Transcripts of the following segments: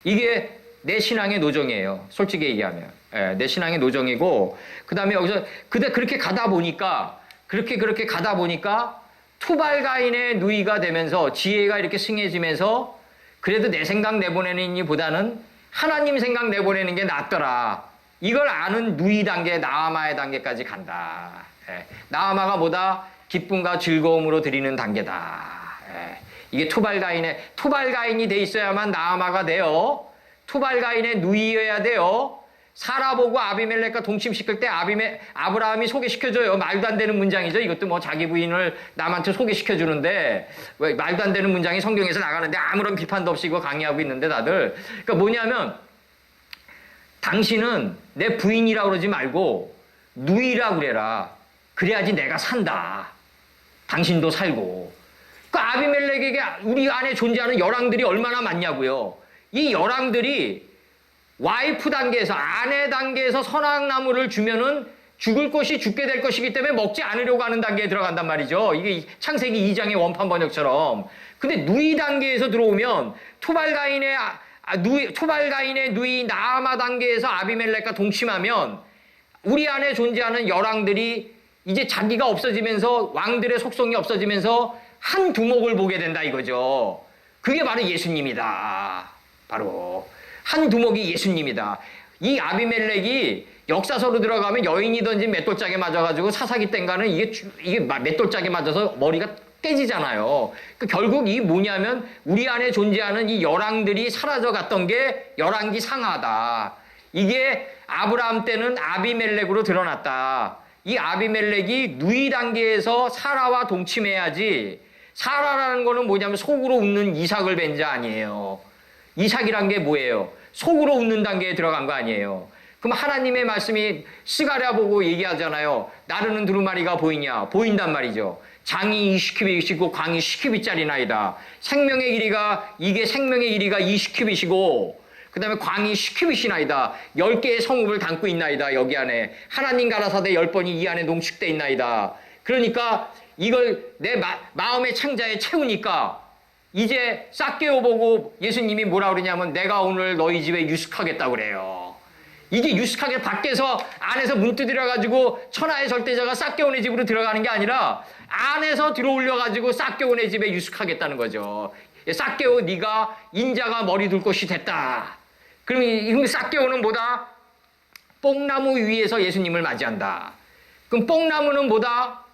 이게 내 신앙의 노정이에요. 솔직히 얘기하면. 예, 내 신앙의 노정이고, 그 다음에 여기서, 그렇게 가다 보니까, 그렇게 가다 보니까, 투발가인의 누이가 되면서, 지혜가 이렇게 승해지면서, 그래도 내 생각 내보내는 이보다는 하나님 생각 내보내는 게 낫더라. 이걸 아는 누이 단계, 나아마의 단계까지 간다. 예, 나아마가 뭐다? 기쁨과 즐거움으로 드리는 단계다. 예, 이게 투발가인이 돼 있어야만 나아마가 돼요. 투발가인의 누이여야 돼요. 사라 보고 아비멜렉과 동침시킬 때 아브라함이 소개시켜줘요. 말도 안 되는 문장이죠. 이것도 뭐 자기 부인을 남한테 소개시켜주는데, 왜 말도 안 되는 문장이 성경에서 나가는데 아무런 비판도 없이 이거 강의하고 있는데 다들. 그러니까 뭐냐면, 당신은 내 부인이라고 그러지 말고 누이라고 그래라. 그래야지 내가 산다. 당신도 살고. 그 아비멜렉에게 우리 안에 존재하는 열왕들이 얼마나 많냐고요. 이 열왕들이 와이프 단계에서, 아내 단계에서 선악나무를 주면은 죽을 것이 죽게 될 것이기 때문에 먹지 않으려고 하는 단계에 들어간단 말이죠. 이게 창세기 2장의 원판 번역처럼. 근데 누이 단계에서 들어오면 투발가인의 누이 나아마 단계에서 아비멜렉과 동침하면 우리 안에 존재하는 열왕들이 이제 자기가 없어지면서 왕들의 속성이 없어지면서 한 두목을 보게 된다 이거죠. 그게 바로 예수님이다. 바로 한 두목이 예수님이다. 이 아비멜렉이 역사서로 들어가면 여인이 던진 맷돌짝에 맞아가지고 사사기 땡가는 이게 맷돌짝에 맞아서 머리가 깨지잖아요. 그러니까 결국 이 뭐냐면 우리 안에 존재하는 이 열왕들이 사라져갔던 게 열왕기 상하다. 이게 아브라함 때는 아비멜렉으로 드러났다. 이 아비멜렉이 누이 단계에서 사라와 동침해야지. 사라라는 거는 뭐냐면 속으로 웃는 이삭을 뵌 자 아니에요. 이삭이란 게 뭐예요? 속으로 웃는 단계에 들어간 거 아니에요. 그럼 하나님의 말씀이 스가랴 보고 얘기하잖아요. 나르는 두루마리가 보이냐? 보인단 말이죠. 장이 20큐빗이고 광이 10큐빗짜리나이다. 생명의 길이가 20큐빗이고 그 다음에 광이 10큐빗이나이다. 10개의 성읍을 담고 있나이다. 여기 안에. 하나님 가라사대 10번이 이 안에 농축돼 있나이다. 그러니까 이걸 내 마음의 창자에 채우니까 이제 싹개오 보고 예수님이 뭐라 그러냐면 내가 오늘 너희 집에 유숙하겠다고 그래요. 이게 유숙하게 밖에서 안에서 문 두드려가지고 천하의 절대자가 싹개오네 집으로 들어가는 게 아니라 안에서 들어올려가지고 싹개오네 집에 유숙하겠다는 거죠. 싹개오 네가 인자가 머리 둘 곳이 됐다. 그럼 싹개오는 뭐다? 뽕나무 위에서 예수님을 맞이한다. 그럼 뽕나무는 뭐다?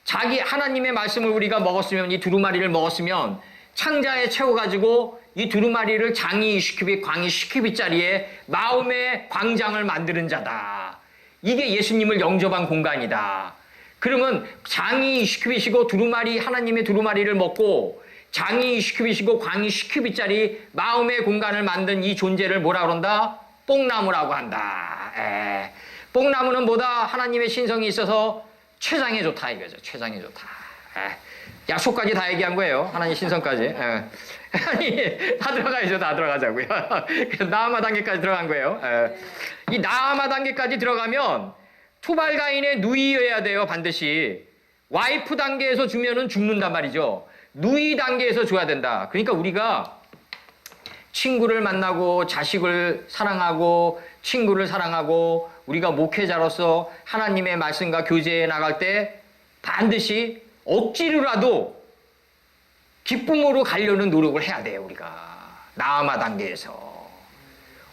자기 하나님의 말씀을 우리가 먹었으면, 이 두루마리를 먹었으면 창자에 채워가지고 이 두루마리를 장이 20큐빗, 광이 10큐빗짜리에 마음의 광장을 만드는 자다. 이게 예수님을 영접한 공간이다. 그러면 장이 20큐빗이고 두루마리, 하나님의 두루마리를 먹고 장이 20큐빗이고 광이 10큐빗짜리 마음의 공간을 만든 이 존재를 뭐라 그런다? 뽕나무라고 한다. 뽕나무는 뭐다? 하나님의 신성이 있어서 최장에 좋다 이거죠. 최장에 좋다. 약속까지 다 얘기한 거예요. 하나님 신성까지. 아니, 다 들어가야죠. 다 들어가자고요. 나아마 단계까지 들어간 거예요. 이 나아마 단계까지 들어가면 투발가인의 누이여야 돼요. 반드시. 와이프 단계에서 주면은 죽는단 말이죠. 누이 단계에서 줘야 된다. 그러니까 우리가 친구를 만나고 자식을 사랑하고 친구를 사랑하고 우리가 목회자로서 하나님의 말씀과 교제에 나갈 때 반드시 억지로라도 기쁨으로 가려는 노력을 해야 돼요. 우리가 나아마 단계에서.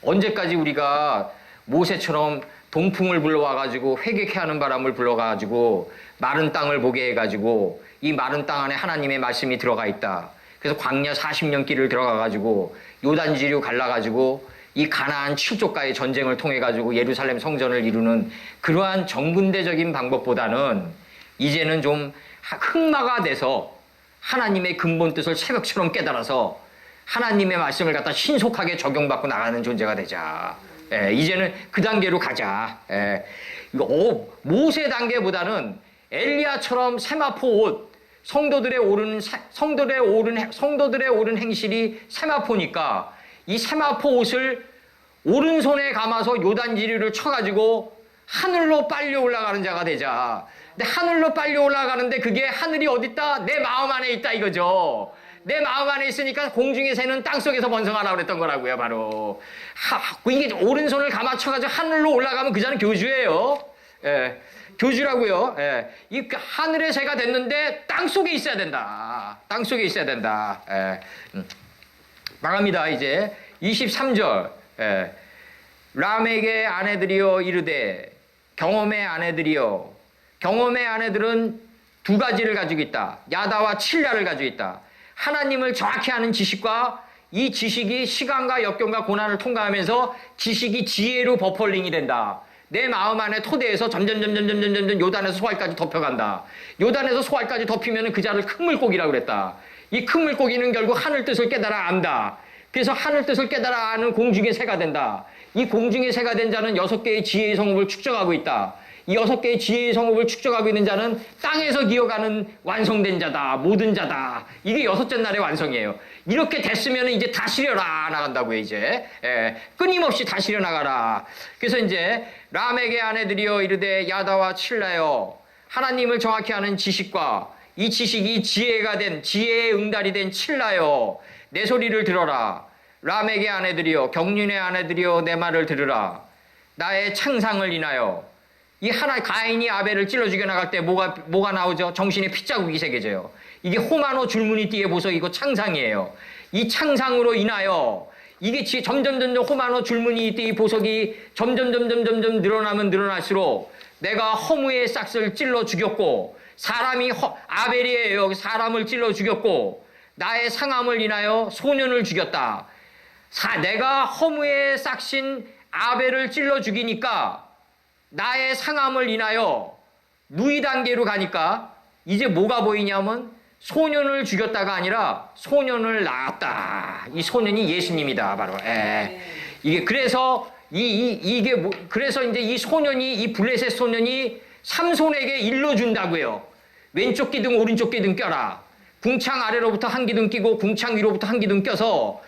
언제까지 우리가 모세처럼 동풍을 불러와가지고 회개케 하는 바람을 불러가지고 마른 땅을 보게 해가지고 이 마른 땅 안에 하나님의 말씀이 들어가 있다. 그래서 광야 40년 길을 들어가가지고 요단지류 갈라가지고 이 가나안 7조가의 전쟁을 통해가지고 예루살렘 성전을 이루는 그러한 정근대적인 방법보다는 이제는 좀 흑마가 돼서 하나님의 근본 뜻을 새벽처럼 깨달아서 하나님의 말씀을 갖다 신속하게 적용받고 나가는 존재가 되자. 이제는 그 단계로 가자. 모세 단계보다는 엘리야처럼 세마포 옷, 성도들의 오른 행실이 세마포니까 이 세마포 옷을 오른손에 감아서 요단지류를 쳐가지고 하늘로 빨리 올라가는 자가 되자. 근데 하늘로 빨리 올라가는데 그게 하늘이 어디 있다? 내 마음 안에 있다 이거죠. 내 마음 안에 있으니까 공중의 새는 땅속에서 번성하라고 그랬던 거라고요. 바로 이게 오른손을 감아쳐가지고 하늘로 올라가면 그 자는 교주예요. 예, 교주라고요. 예, 이 하늘의 새가 됐는데 땅속에 있어야 된다. 땅속에 있어야 된다. 예, 말합니다. 이제 23절. 예, 람에게 아내들이여 이르되 경험의 아내들이여. 경험의 아내들은 두 가지를 가지고 있다. 야다와 칠라를 가지고 있다. 하나님을 정확히 아는 지식과 이 지식이 시간과 역경과 고난을 통과하면서 지식이 지혜로 버펄링이 된다. 내 마음 안에 토대에서 점점 요단에서 소알까지 덮여간다. 요단에서 소알까지 덮이면 그 자를 큰 물고기라고 그랬다. 이 큰 물고기는 결국 하늘 뜻을 깨달아 안다. 그래서 하늘 뜻을 깨달아 아는 공중의 새가 된다. 이 공중의 새가 된 자는 6개의 지혜의 성읍을 축적하고 있다. 이 6개의 지혜의 성읍을 축적하고 있는 자는 땅에서 기어가는 완성된 자다. 모든 자다. 이게 6째 날의 완성이에요. 이렇게 됐으면 이제 다 실려라 나간다고요. 이제 끊임없이 다 실려 나가라. 그래서 이제 람에게 아내들이여 이르되 야다와 칠라여. 하나님을 정확히 아는 지식과 이 지식이 지혜가 된 지혜의 응달이 된 칠라여. 내 소리를 들어라. 람에게 아내들이여 경륜의 아내들이여 내 말을 들으라. 나의 창상을 인하여. 이 가인이 아벨을 찔러 죽여 나갈 때 뭐가 나오죠? 정신에 핏자국이 새겨져요. 이게 호마노 줄무늬 띠의 보석이고 창상이에요. 이 창상으로 인하여 이게 점점 호마노 줄무늬 띠의 보석이 점점 늘어나면 늘어날수록 내가 허무의 싹을 찔러 죽였고 사람이 아벨이에요. 사람을 찔러 죽였고 나의 상함을 인하여 소년을 죽였다. 내가 허무의 싹신 아벨을 찔러 죽이니까 나의 상함을 인하여 누이 단계로 가니까 이제 뭐가 보이냐면 소년을 죽였다가 아니라 소년을 낳았다. 이 소년이 예수님이다. 바로. 이게 그래서 그래서 이제 이 소년이 이 블레셋 소년이 삼손에게 일러준다고요. 왼쪽 기둥 오른쪽 기둥 껴라. 궁창 아래로부터 한 기둥 끼고 궁창 위로부터 한 기둥 껴서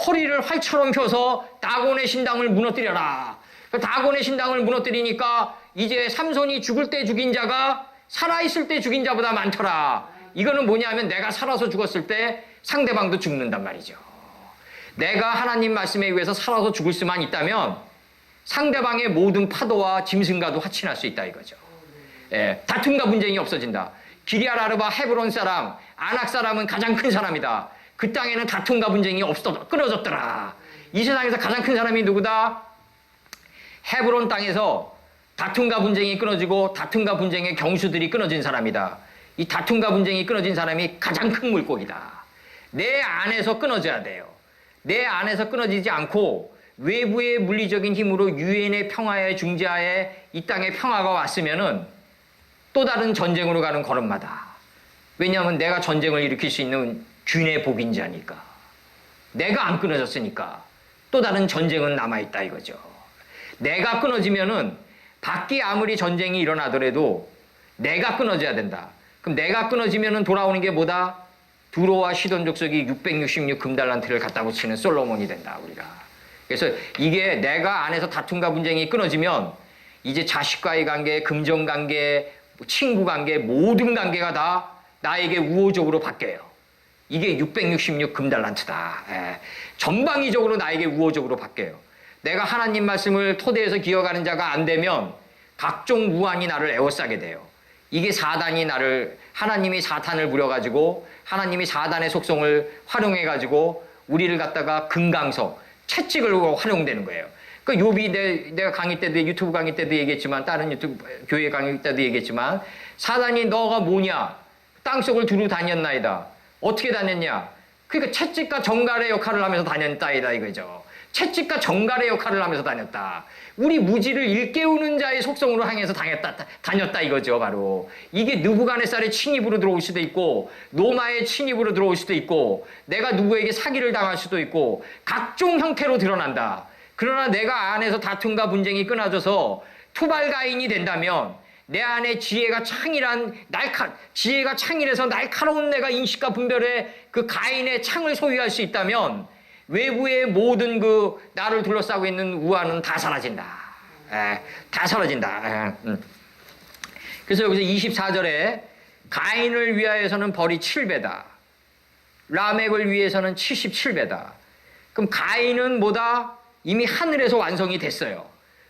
허리를 활처럼 펴서 다곤의 신당을 무너뜨려라. 다곤의 신당을 무너뜨리니까 이제 삼손이 죽을 때 죽인 자가 살아있을 때 죽인 자보다 많더라. 이거는 뭐냐면 내가 살아서 죽었을 때 상대방도 죽는단 말이죠. 내가 하나님 말씀에 의해서 살아서 죽을 수만 있다면 상대방의 모든 파도와 짐승과도 화친할 수 있다 이거죠. 다툼과 분쟁이 없어진다. 기리알 아르바 헤브론 사람 아낙 사람은 가장 큰 사람이다. 그 땅에는 다툼과 분쟁이 끊어졌더라. 이 세상에서 가장 큰 사람이 누구다? 헤브론 땅에서 다툼과 분쟁이 끊어지고 다툼과 분쟁의 경수들이 끊어진 사람이다. 이 다툼과 분쟁이 끊어진 사람이 가장 큰 물고기다. 내 안에서 끊어져야 돼요. 내 안에서 끊어지지 않고 외부의 물리적인 힘으로 유엔의 평화의 중재하에 이 땅에 평화가 왔으면은 또 다른 전쟁으로 가는 걸음마다. 왜냐하면 내가 전쟁을 일으킬 수 있는 균의 복인자니까. 내가 안 끊어졌으니까 또 다른 전쟁은 남아있다 이거죠. 내가 끊어지면은 밖에 아무리 전쟁이 일어나더라도 내가 끊어져야 된다. 그럼 내가 끊어지면은 돌아오는 게 뭐다? 두로와 시돈 족속이 666 금달란트를 갖다 붙이는 솔로몬이 된다 우리가. 그래서 이게 내가 안에서 다툼과 분쟁이 끊어지면 이제 자식과의 관계, 금전 관계, 친구 관계, 모든 관계가 다 나에게 우호적으로 바뀌어요. 이게 666 금달란트다. 전방위적으로 나에게 우호적으로 바뀌어요. 내가 하나님 말씀을 토대에서 기어가는 자가 안 되면 각종 우환이 나를 에워싸게 돼요. 이게 하나님이 사탄을 부려가지고 하나님이 사단의 속성을 활용해가지고 우리를 갖다가 금강석, 채찍으로 활용되는 거예요. 그 욥이 내가 강의 때도 유튜브 강의 때도 얘기했지만 다른 유튜브 교회 강의 때도 얘기했지만 사단이 너가 뭐냐? 땅속을 두루 다녔나이다. 어떻게 다녔냐? 그러니까 채찍과 정갈의 역할을 하면서 다녔다이다 이거죠. 채찍과 정갈의 역할을 하면서 다녔다. 우리 무지를 일깨우는 자의 속성으로 향해서 다녔다 이거죠. 바로 이게 느부갓네살의 침입으로 들어올 수도 있고 로마의 침입으로 들어올 수도 있고 내가 누구에게 사기를 당할 수도 있고 각종 형태로 드러난다. 그러나 내가 안에서 다툼과 분쟁이 끊어져서 투발가인이 된다면 내 안에 지혜가 창일해서 날카로운 내가 인식과 분별의 그 가인의 창을 소유할 수 있다면 외부의 모든 그 나를 둘러싸고 있는 우환은 다 사라진다. 다 사라진다. 그래서 여기서 24절에 가인을 위하여서는 벌이 7배다. 라멕을 위해서는 77배다. 그럼 가인은 뭐다? 이미 하늘에서 완성이 됐어요.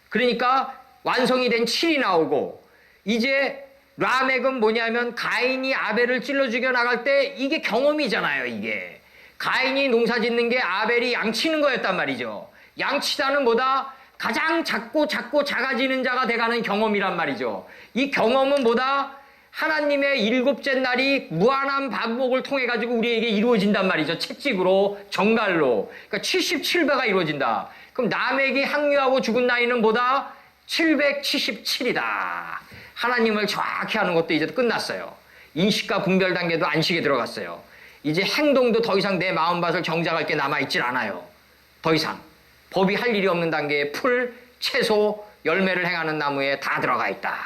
그러니까 완성이 된 7이 나오고, 이제 라멕은 뭐냐면 가인이 아벨을 찔러 죽여 나갈 때 이게 경험이잖아요. 이게 가인이 농사 짓는 게 아벨이 양치는 거였단 말이죠. 양치다는 뭐다? 가장 작고 작아지는 자가 돼가는 경험이란 말이죠. 이 경험은 뭐다? 하나님의 일곱째 날이 무한한 반복을 통해 가지고 우리에게 이루어진단 말이죠. 채찍으로, 정갈로. 그러니까 77배가 이루어진다. 그럼 라멕이 항류하고 죽은 나이는 뭐다? 777이다. 하나님을 정확히 하는 것도 이제 끝났어요. 인식과 분별 단계도 안식에 들어갔어요. 이제 행동도 더 이상 내 마음밭을 정작할 게 남아있질 않아요. 더 이상. 법이 할 일이 없는 단계에 풀, 채소, 열매를 행하는 나무에 다 들어가 있다.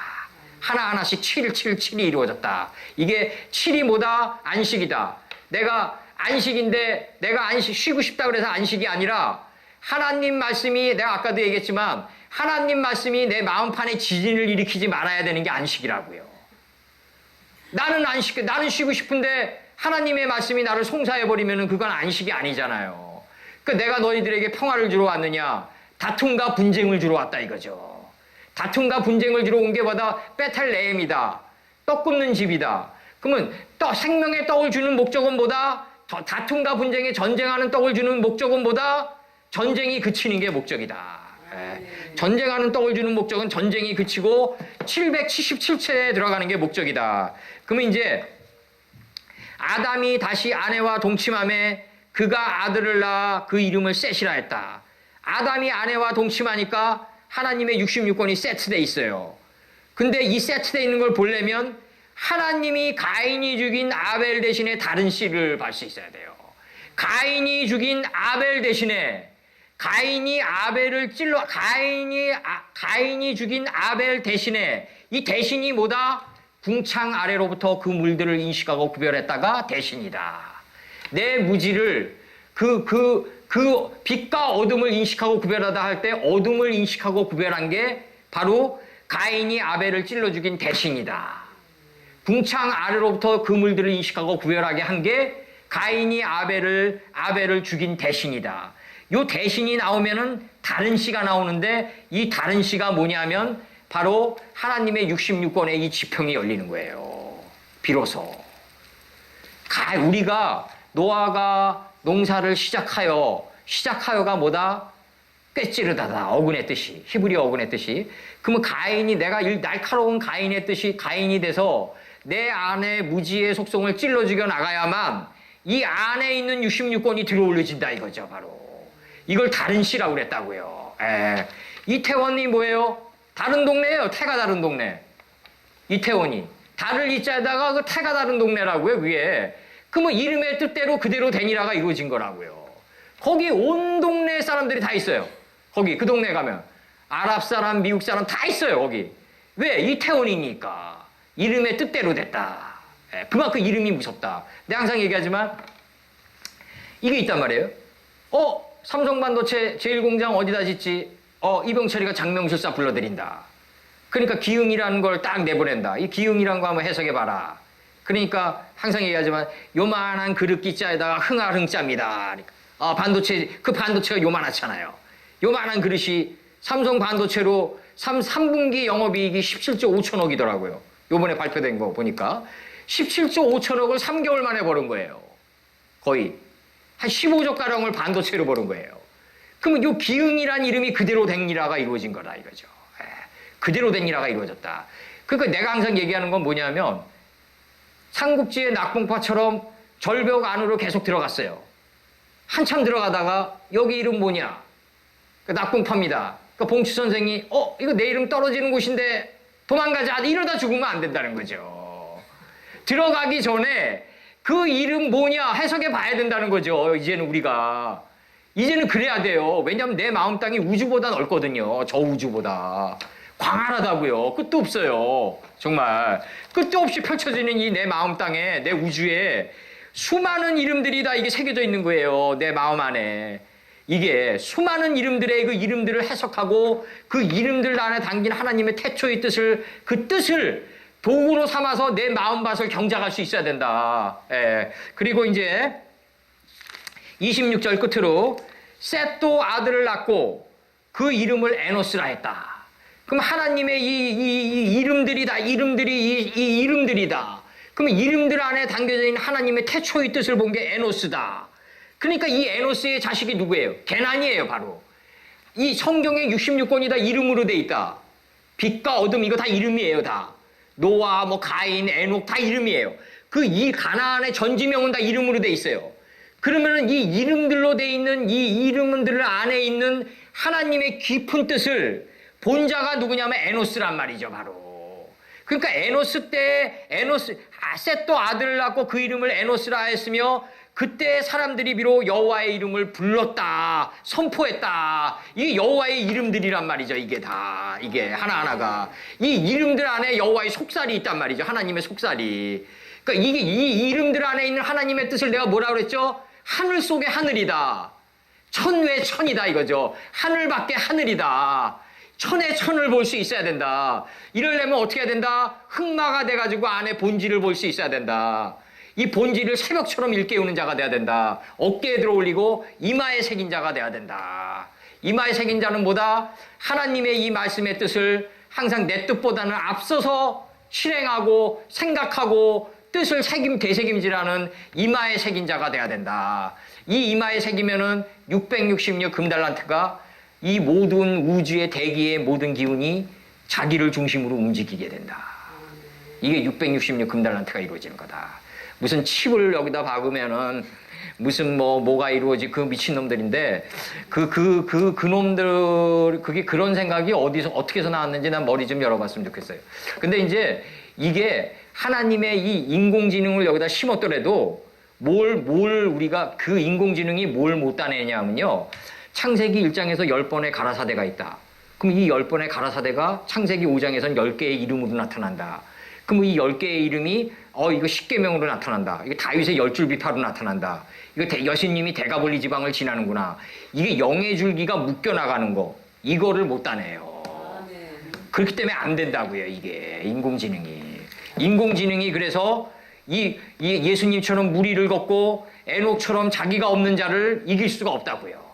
하나하나씩 777이 이루어졌다. 이게 7이 뭐다? 안식이다. 내가 안식인데 내가 쉬고 싶다 그래서 안식이 아니라 하나님 말씀이, 내가 아까도 얘기했지만 하나님 말씀이 내 마음판에 지진을 일으키지 말아야 되는 게 안식이라고요. 나는 쉬고 싶은데 하나님의 말씀이 나를 송사해버리면 그건 안식이 아니잖아요. 그러니까 내가 너희들에게 평화를 주러 왔느냐? 다툼과 분쟁을 주러 왔다 이거죠. 다툼과 분쟁을 주러 온 게 뭐다? 베텔레헴이다. 떡 굽는 집이다. 그러면 생명의 떡을 주는 목적은 뭐다? 다툼과 분쟁에 전쟁하는 떡을 주는 목적은 뭐다? 전쟁이 그치는 게 목적이다. 전쟁하는 떡을 주는 목적은 전쟁이 그치고 777채에 들어가는 게 목적이다. 그러면 이제 아담이 다시 아내와 동침함에 그가 아들을 낳아 그 이름을 셋이라 했다. 아담이 아내와 동침하니까 하나님의 66권이 세트돼 있어요. 근데 이 세트돼 있는 걸 보려면 하나님이 가인이 죽인 아벨 대신에 다른 씨를 발 수 있어야 돼요. 가인이 죽인 아벨 대신에 가인이 죽인 아벨 대신에 이 대신이 뭐다? 궁창 아래로부터 그 물들을 인식하고 구별했다가 대신이다. 내 무지를 그 빛과 어둠을 인식하고 구별하다 할 때 어둠을 인식하고 구별한 게 바로 가인이 아벨을 찔러 죽인 대신이다. 궁창 아래로부터 그 물들을 인식하고 구별하게 한 게 가인이 아벨을 죽인 대신이다. 요 대신이 나오면은 다른 씨가 나오는데 이 다른 씨가 뭐냐면 바로 하나님의 66권의 이 지평이 열리는 거예요. 비로소. 우리가 노아가 농사를 시작하여가 뭐다? 꾀찌르다다. 어근의 뜻이. 히브리어 어근의 뜻이. 그러면 내가 날카로운 가인의 뜻이 가인이 돼서 내 안에 무지의 속성을 찔러 죽여 나가야만 이 안에 있는 66권이 들어올려진다 이거죠, 바로. 이걸 다른 씨라고 그랬다고요. 이태원이 뭐예요? 다른 동네예요. 태가 다른 동네. 이태원이. 달을 이자에다가 그 태가 다른 동네라고요, 위에. 그러면 이름의 뜻대로 그대로 되니라가 이루어진 거라고요. 거기 온 동네 사람들이 다 있어요. 거기 그 동네 가면 아랍 사람, 미국 사람 다 있어요. 거기. 왜? 이태원이니까. 이름의 뜻대로 됐다. 그만큼 이름이 무섭다. 내가 항상 얘기하지만 이게 있단 말이에요. 삼성반도체 제1공장 어디다 짓지? 이병철이가 장명술사 불러들인다. 그러니까 기흥이라는 걸 딱 내보낸다. 이 기흥이라는 거 한번 해석해봐라. 그러니까 항상 얘기하지만 요만한 그릇 기자에다가 흥아흥자입니다. 반도체가 요만하잖아요. 요만한 그릇이 삼성 반도체로 3분기 영업이익이 17조 5천억이더라고요. 요번에 발표된 거 보니까 17조 5천억을 3개월 만에 버는 거예요. 거의 한 15조가량을 반도체로 버는 거예요. 그러면 요 기흥이란 이름이 그대로 된 일화가 이루어진 거다 이거죠. 그대로 된 일화가 이루어졌다. 그러니까 내가 항상 얘기하는 건 뭐냐면 삼국지의 낙봉파처럼 절벽 안으로 계속 들어갔어요. 한참 들어가다가 여기 이름 뭐냐? 낙봉파입니다. 그러니까 봉치 선생이 이거 내 이름 떨어지는 곳인데 도망가자. 이러다 죽으면 안 된다는 거죠. 들어가기 전에 그 이름 뭐냐 해석해 봐야 된다는 거죠. 이제는 그래야 돼요. 왜냐하면 내 마음 땅이 우주보다 넓거든요. 저 우주보다. 광활하다고요. 끝도 없어요. 정말 끝도 없이 펼쳐지는 이 내 마음 땅에, 내 우주에 수많은 이름들이 다 이게 새겨져 있는 거예요. 내 마음 안에. 이게 수많은 이름들의 그 이름들을 해석하고 그 이름들 안에 담긴 하나님의 태초의 뜻을, 그 뜻을 도구로 삼아서 내 마음밭을 경작할 수 있어야 된다. 그리고 이제 26절 끝으로 셋도 아들을 낳고 그 이름을 에노스라 했다. 그럼 하나님의 이 이름들이다. 이름들이 이 이름들이다. 그럼 이름들 안에 담겨져 있는 하나님의 태초의 뜻을 본 게 에노스다. 그러니까 이 에노스의 자식이 누구예요? 게난이에요, 바로. 이 성경에 66권이 다 이름으로 돼 있다. 빛과 어둠 이거 다 이름이에요, 다. 노아, 뭐 가인, 에녹 다 이름이에요. 그 이 가나안의 전지명은 다 이름으로 돼 있어요. 그러면은 이 이름들로 돼 있는 이 이름들 안에 있는 하나님의 깊은 뜻을 본 자가 누구냐면 에노스란 말이죠, 바로. 그러니까 에노스 때 셋도 아들을 낳고 그 이름을 에노스라 했으며 그때 사람들이 비록 여호와의 이름을 불렀다, 선포했다. 이게 여호와의 이름들이란 말이죠. 이게 다 이게 하나하나가 이 이름들 안에 여호와의 속살이 있단 말이죠. 하나님의 속살이. 그러니까 이게 이 이름들 안에 있는 하나님의 뜻을 내가 뭐라 그랬죠? 하늘 속의 하늘이다. 천외 천이다 이거죠. 하늘 밖에 하늘이다. 천의 천을 볼 수 있어야 된다. 이러려면 어떻게 해야 된다? 흑마가 돼가지고 안에 본질을 볼 수 있어야 된다. 이 본질을 새벽처럼 일깨우는 자가 돼야 된다. 어깨에 들어올리고 이마에 새긴 자가 돼야 된다. 이마에 새긴 자는 뭐다? 하나님의 이 말씀의 뜻을 항상 내 뜻보다는 앞서서 실행하고 생각하고 뜻을 되새김질하는 이마에 새긴 자가 돼야 된다. 이 이마에 새기면은 666 금달란트가 이 모든 우주의 대기의 모든 기운이 자기를 중심으로 움직이게 된다. 이게 666 금달란트가 이루어지는 거다. 무슨 칩을 여기다 박으면은 무슨 뭐가 이루어지 그 미친놈들인데 그놈들 그게 그런 생각이 어디서 어떻게서 나왔는지 난 머리 좀 열어봤으면 좋겠어요. 근데 이제 이게 하나님의 이 인공지능을 여기다 심었더라도 뭘 우리가 그 인공지능이 뭘 못 따내냐면요. 창세기 1장에서 10번의 가라사대가 있다. 그럼 이 10번의 가라사대가 창세기 5장에서는 10개의 이름으로 나타난다. 그럼 이 10개의 이름이 이거 십계명으로 나타난다. 이거 다윗의 10줄 비파로 나타난다. 이거 여신님이 대가볼리 지방을 지나는구나. 이게 영의 줄기가 묶여나가는 거. 이거를 못 따내요. 그렇기 때문에 안 된다고요. 이게 인공지능이 그래서 이 예수님처럼 무리를 걷고 에녹처럼 자기가 없는 자를 이길 수가 없다고요.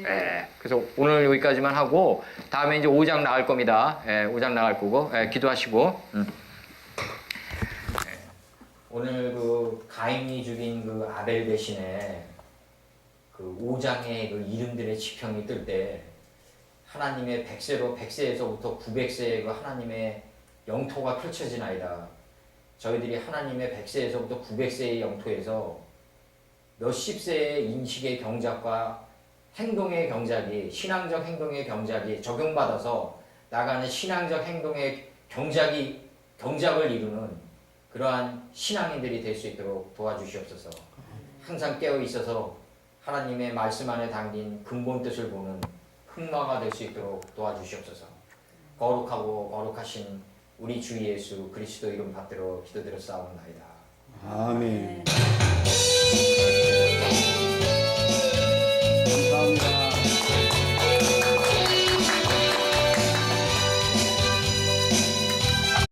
예, 그래서 오늘 여기까지만 하고 다음에 이제 5장 나갈 겁니다. 5장 나갈 거고 기도하시고. 오늘 그 가인이 죽인 그 아벨 대신에 그 5장의 그 이름들의 지평이 뜰 때 하나님의 100세에서부터 900세의 그 하나님의 영토가 펼쳐지나이다. 저희들이 하나님의 100세에서부터 900세의 영토에서 몇십 세의 인식의 경작과 행동의 경작이, 신앙적 행동의 경작이 적용받아서 나가는 신앙적 행동의 경작을 이루는 그러한 신앙인들이 될 수 있도록 도와주시옵소서. 항상 깨어 있어서 하나님의 말씀 안에 담긴 근본 뜻을 보는 흑마가 될 수 있도록 도와주시옵소서. 거룩하고 거룩하신 우리 주 예수 그리스도 이름 받들어 기도드렸사옵나이다. 아멘.